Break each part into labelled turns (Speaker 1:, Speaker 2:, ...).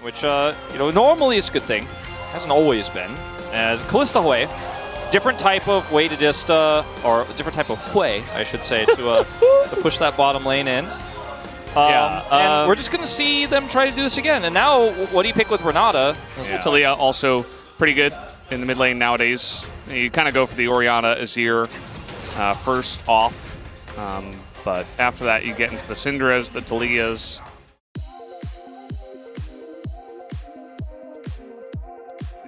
Speaker 1: which normally is a good thing. Hasn't always been. As Kalista Hui, different type of way to just, or different type of Hui, I should say, to push that bottom lane in. And we're just going to see them try to do this again. And now, what do you pick with Renata?
Speaker 2: Talia also pretty good in the mid lane nowadays. You kind of go for the Orianna Azir first off. But after that, you get into the Syndra's, the Talias.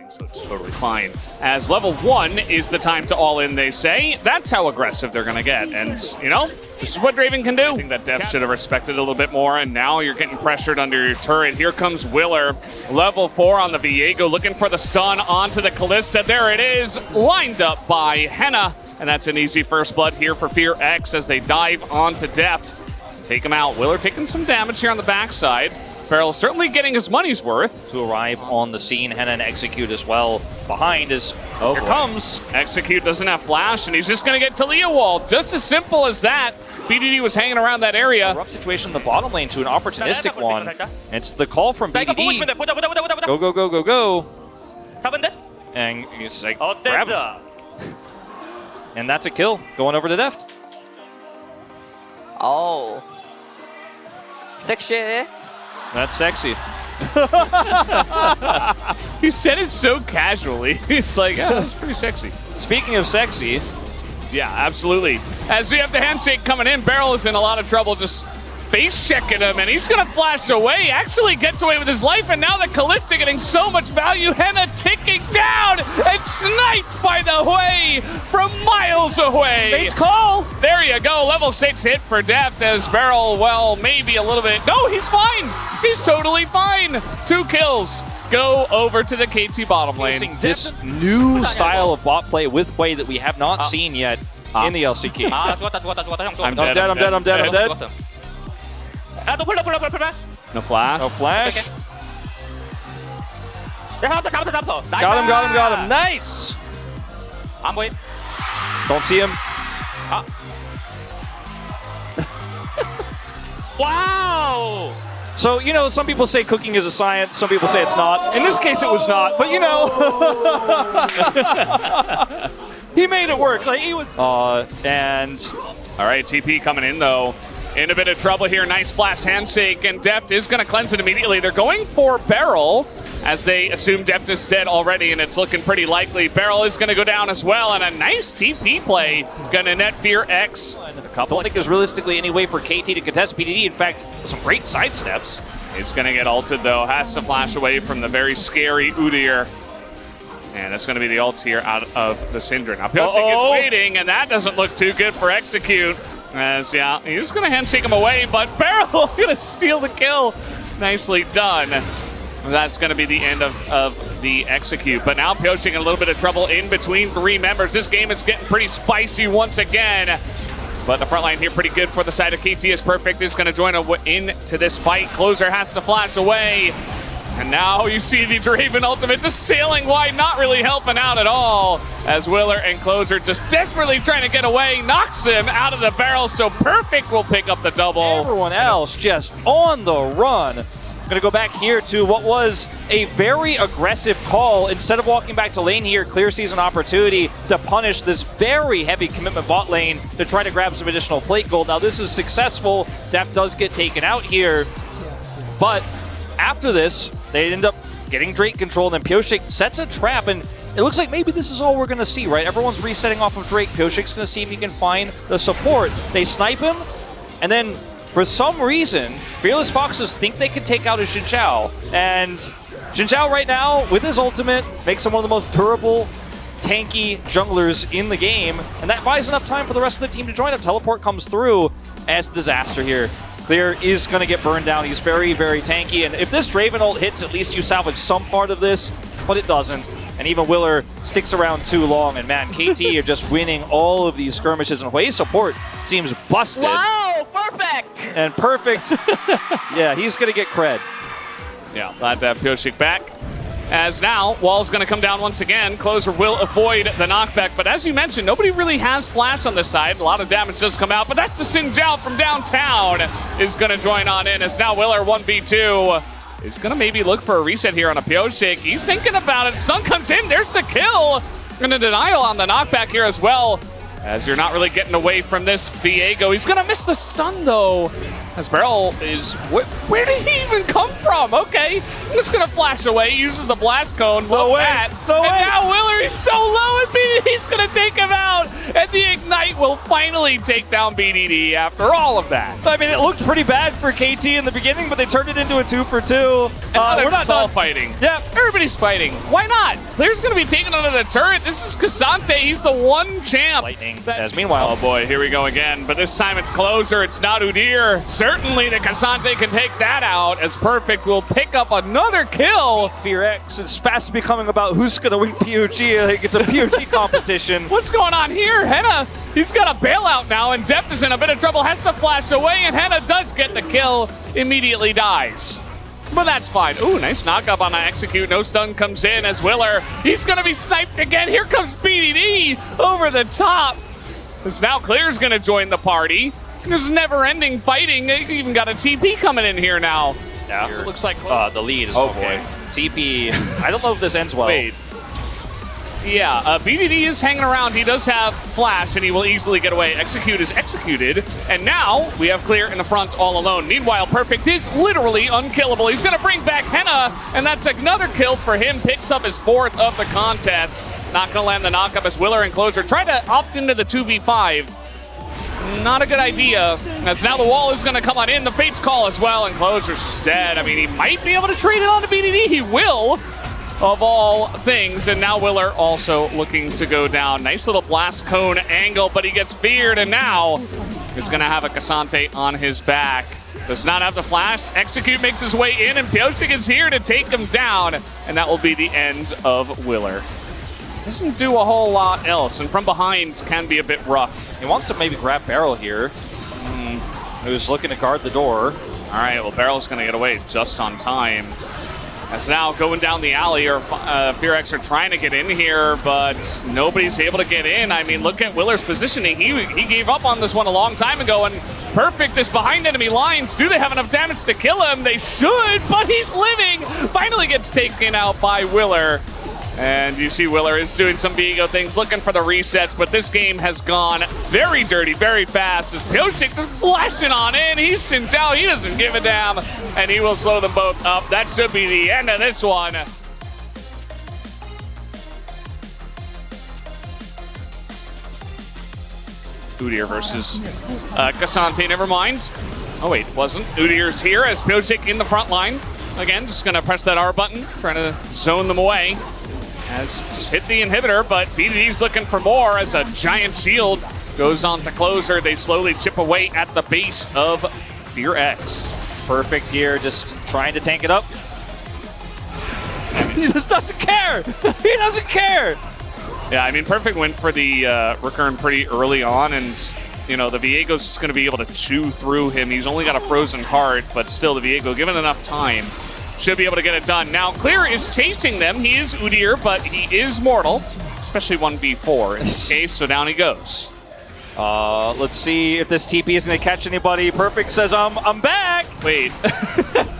Speaker 2: So it's totally fine. As level 1 is the time to all in, they say. That's how aggressive they're going to get. And, you know, this is what Draven can do. I think that Def should have respected a little bit more, and now you're getting pressured under your turret. Here comes Willer, level 4 on the Viego, looking for the stun onto the Kalista. There it is, lined up by Henna. And that's an easy first blood here for Fear X as they dive onto Deft. Take him out. Willer taking some damage here on the backside. BeryL certainly getting his money's worth.
Speaker 1: To arrive on the scene, Henna and Execute as well. Behind is, here comes.
Speaker 2: Execute doesn't have flash, and he's just going to get Talia walled. Just as simple as that. BDD was hanging around that area.
Speaker 1: Rough situation in the bottom lane to an opportunistic one. It's the call from BDD. Go, go, go, go, go. And he's like, grab him. And that's a kill, going over to Deft.
Speaker 3: Oh. Sexy.
Speaker 1: That's sexy.
Speaker 2: He said it so casually. He's like, yeah, that's pretty sexy.
Speaker 1: Speaking of sexy.
Speaker 2: Yeah, absolutely. As we have the handshake coming in, BeryL is in a lot of trouble just face checking him, and he's going to flash away. Actually gets away with his life, and now the Kalista getting so much value. Henna ticking down and sniped by the Hui from miles away.
Speaker 1: Bates call.
Speaker 2: There you go. Level 6 hit for Deft as BeryL, well, maybe a little bit. No, he's fine. He's totally fine. 2 kills. Go over to the KT bottom lane.
Speaker 1: This new style of bot play with Hui that we have not seen yet in the LCK.
Speaker 2: I'm dead. No flash.
Speaker 1: No flash. Got him. Nice. Don't see him.
Speaker 2: Wow.
Speaker 1: So, you know, some people say cooking is a science, some people say it's not. In this case, it was not, but you know. He made it work. Like, he was. And.
Speaker 2: All right, TP coming in, though. In a bit of trouble here. Nice flash handshake, and Deft is going to cleanse it immediately. They're going for BeryL as they assume Deft is dead already, and it's looking pretty likely. BeryL is going to go down as well, and a nice TP play. Going to net Fear X.
Speaker 1: I don't think there's realistically any way for KT to contest PDD. In fact, some great sidesteps.
Speaker 2: He's going to get ulted, though. Has to flash away from the very scary Udyr. And that's going to be the ult here out of the Syndra. Now, Pyosik is waiting, and that doesn't look too good for Execute. As, yeah, he's going to handshake him away, but BeryL going to steal the kill. Nicely done. That's going to be the end of the Execute. But now Pyosik in a little bit of trouble in between 3 members. This game is getting pretty spicy once again. But the front line here pretty good for the side of KT as Perfect is going to join into this fight. Closer has to flash away. And now you see the Draven ultimate just sailing wide, not really helping out at all. As Willer and Closer just desperately trying to get away, knocks him out of the barrel, so Perfect will pick up the double.
Speaker 1: Everyone else just on the run. Going to go back here to what was a very aggressive call. Instead of walking back to lane here, Clear sees an opportunity to punish this very heavy commitment bot lane to try to grab some additional plate gold. Now this is successful. Deft does get taken out here, but after this, they end up getting Drake control, and then Pyosik sets a trap, and it looks like maybe this is all we're going to see, right? Everyone's resetting off of Drake. Pyosik's going to see if he can find the support. They snipe him, and then for some reason, Fearless Foxes think they can take out a Xin Zhao, and Xin Zhao right now, with his ultimate, makes him one of the most durable, tanky junglers in the game, and that buys enough time for the rest of the team to join up. Teleport comes through as disaster here. Clear is going to get burned down. He's very, very tanky. And if this Draven ult hits, at least you salvage some part of this, but it doesn't. And even Willer sticks around too long. And man, KT are just winning all of these skirmishes. And Hui's support seems busted.
Speaker 3: Wow, Perfect!
Speaker 1: And Perfect, yeah, he's going to get cred.
Speaker 2: Yeah, glad to have Pyosik back. As now, Wall's going to come down once again. Closer will avoid the knockback. But as you mentioned, nobody really has flash on this side. A lot of damage does come out. But that's the Xin Zhao from downtown is going to join on in. As now Willer 1v2 is going to maybe look for a reset here on a Pyosik. He's thinking about it. Stun comes in. There's the kill. And a denial on the knockback here as well, as you're not really getting away from this Viego. He's going to miss the stun, though, as BeryL is... Where did he even come from? Okay, I'm just going to flash away. Uses the blast cone. Love that. And now Willer is so low, and BDD's going to take him out. And the Ignite will finally take down BDD after all of that.
Speaker 1: I mean, it looked pretty bad for KT in the beginning, but they turned it into a 2-for-2.
Speaker 2: We're not all fighting.
Speaker 1: Yeah,
Speaker 2: everybody's fighting. Why not? Clear's going to be taken under the turret. This is Cassante. He's the one champ.
Speaker 1: Lightning. As meanwhile,
Speaker 2: oh boy, here we go again. But this time it's closer. It's not Udyr. Certainly the Cassante can take that out, as Perfect will pick up another kill.
Speaker 1: Fear X is fast becoming about who's going to win PUG. Like it's a PUG competition.
Speaker 2: What's going on here? Henna, he's got a bailout now, and Deft is in a bit of trouble. Has to flash away, and Henna does get the kill. Immediately dies. But that's fine. Ooh, nice knock-up on an Execute. No stun comes in as Willer. He's going to be sniped again. Here comes BDD over the top. Because now Clear's going to join the party. There's never-ending fighting. They even got a TP coming in here now.
Speaker 1: Yeah.
Speaker 2: So it looks like
Speaker 1: the lead is okay. TP. I don't know if this ends well.
Speaker 2: Wait. Yeah, BDD is hanging around. He does have Flash, and he will easily get away. Execute is executed, and now we have Clear in the front all alone. Meanwhile, Perfect is literally unkillable. He's going to bring back Henna, and that's another kill for him. Picks up his 4th of the contest. Not going to land the knockup as Willer and Closer try to opt into the 2v5. Not a good idea, as now the wall is going to come on in. The Fate's Call as well, and Closer's just dead. I mean, he might be able to trade it on to BDD. He will, of all things. And now Willer also looking to go down. Nice little blast cone angle, but he gets feared, and now is going to have a Cassante on his back. Does not have the flash. Execute makes his way in, and Pyosik is here to take him down, and that will be the end of Willer. Doesn't do a whole lot else, and from behind can be a bit rough.
Speaker 1: He wants to maybe grab BeryL here. Who's looking to guard the door.
Speaker 2: All right, well, BeryL's going to get away just on time. As now going down the alley, or FearX are trying to get in here, but nobody's able to get in. I mean, look at Willer's positioning. He gave up on this one a long time ago, and Perfect is behind enemy lines. Do they have enough damage to kill him? They should, but he's living. Finally gets taken out by Willer. And you see Willer is doing some Viego things, looking for the resets, but this game has gone very dirty, very fast, as Pyosik just flashing on in. He's sent out, he doesn't give a damn, and he will slow them both up. That should be the end of this one. Udyr versus Cassante, never mind. Oh wait, wasn't. Udyr's here as Pyosik in the front line. Again, just gonna press that R button, trying to zone them away. Has just hit the inhibitor, but BDD's looking for more as a giant shield goes on to Closer. They slowly chip away at the base of FearX.
Speaker 1: Perfect here, just trying to tank it up. He just doesn't care. He doesn't care.
Speaker 2: Yeah, I mean, Perfect went for the recurrent pretty early on, and you know, the Viego's just going to be able to chew through him. He's only got a frozen heart, but still the Viego, given enough time, should be able to get it done. Now, Clear is chasing them. He is Udyr, but he is mortal, especially 1v4 in this case, so down he goes.
Speaker 1: Let's see if this TP is going to catch anybody. Perfect says, I'm back.
Speaker 2: Wait.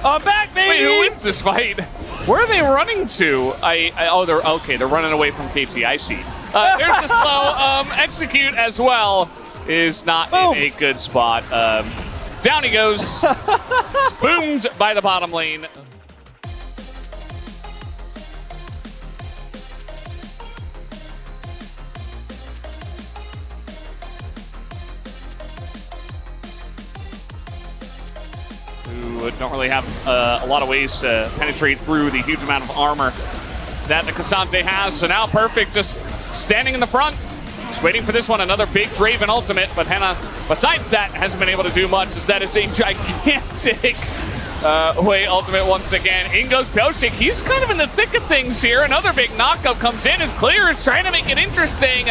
Speaker 1: I'm back, baby.
Speaker 2: Wait, who wins this fight? Where are they running to? Oh, they're okay. They're running away from KT. I see. There's the slow execute as well. Is not in a good spot. Down he goes. Boomed by the bottom lane. Who don't really have a lot of ways to penetrate through the huge amount of armor that the Cassante has. So now Perfect just standing in the front. Just waiting for this one, another big Draven ultimate, but Henna, besides that, hasn't been able to do much, as that is a gigantic Hui ultimate once again. In goes Pyosik. He's kind of in the thick of things here. Another big knockup comes in as Clear is trying to make it interesting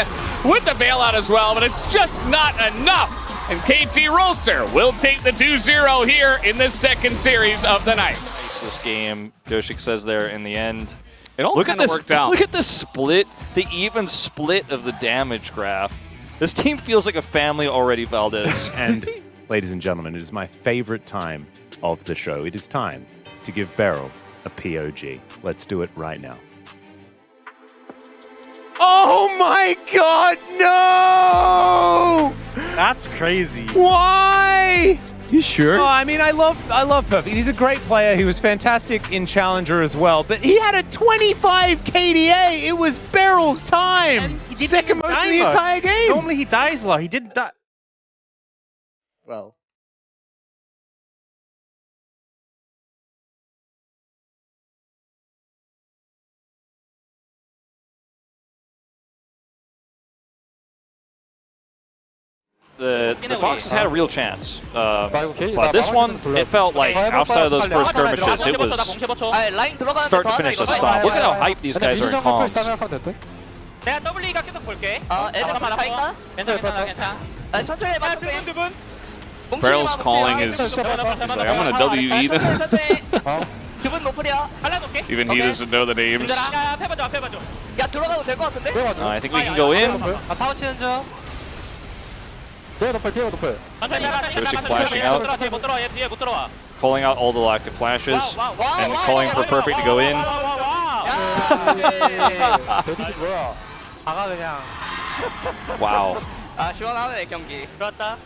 Speaker 2: with the bailout as well, but it's just not enough. And KT Rolster will take the 2-0 here in this second series of the night.
Speaker 1: This game, Pyosik says there in the end.
Speaker 2: It all kind of worked out.
Speaker 1: Look at this split, the even split of the damage graph. This team feels like a family already, Valdez.
Speaker 3: And, ladies and gentlemen, it is my favorite time of the show. It is time to give BeryL a POG. Let's do it right now. Oh my god, no!
Speaker 4: That's crazy.
Speaker 3: Why?
Speaker 4: You sure?
Speaker 3: Oh, I mean, I love Perfect. He's a great player. He was fantastic in Challenger as well. But he had a 25 KDA. It was BeryL's time. Second most in the entire game.
Speaker 4: Normally he dies a lot. He didn't die. Well.
Speaker 1: The Foxes had a real chance. But this one, it felt like outside of those first skirmishes, it was start to finish a stop. Look at how hyped these guys are in comms.
Speaker 5: 내가 WE가 계속 볼게. 잠깐만 괜찮아? 천천히 해봐.
Speaker 2: BeryL's calling is he's like, I'm gonna WE them.
Speaker 5: 기분 높으려. 발라놓게.
Speaker 2: Even he doesn't know the names.
Speaker 5: 야, 패봐줘. 야, 들어가도 될 것 같은데?
Speaker 1: I think we can go in.
Speaker 5: 타워 치는 중.
Speaker 1: Josie flashing out.
Speaker 5: 못 들어와. 얘 뒤에 못 들어와.
Speaker 1: Calling out all the lactic flashes. And calling for Perfect to go in.
Speaker 5: 가가 그냥.
Speaker 1: Wow.
Speaker 5: 아, 시원하네 경기. 좋았다.